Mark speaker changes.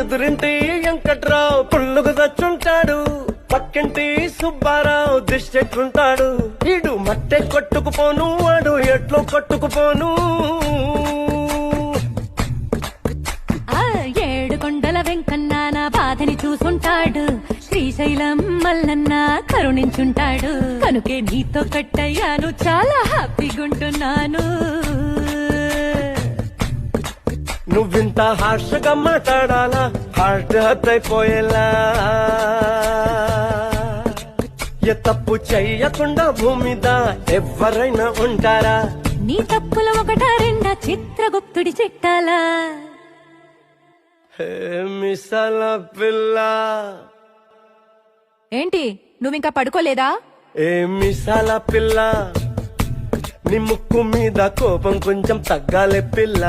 Speaker 1: ఎదురింటి వెంకట్రావు పుల్లుగు దచ్చుంటాడు, పక్కింటి సుబ్బారావు దిష్టెట్లుంటాడు. ఈడు మట్టె కొట్టుకుపోను, వాడు ఎట్లో కొట్టుకుపోను.
Speaker 2: ఏడు కొండల వెంకన్న నా బాధని చూసుంటాడు, శ్రీశైలం మల్లన్న కరుణించుంటాడు. కనుకే నీతో కట్టయ్యాను, చాలా హ్యాపీగుంటున్నాను.
Speaker 1: నువ్వింత హార్షగా మాట్లాడాలా, హార్ట్ హర్ట్ అయిపోయేలా. ఏ తప్పు చెయ్యకుండా భూమిద ఎవరైనా ఉంటారా?
Speaker 2: నీ తప్పుల ఒకటా రెండా చిత్రగుప్తుడి చిట్టాలా.
Speaker 1: మిసాల పిల్ల,
Speaker 2: ఏంటి నువ్వింకా పడుకోలేదా?
Speaker 1: ఏ మిసాల పిల్ల, నీ ముక్కు మీద కోపం కొంచెం తగ్గాలే పిల్ల.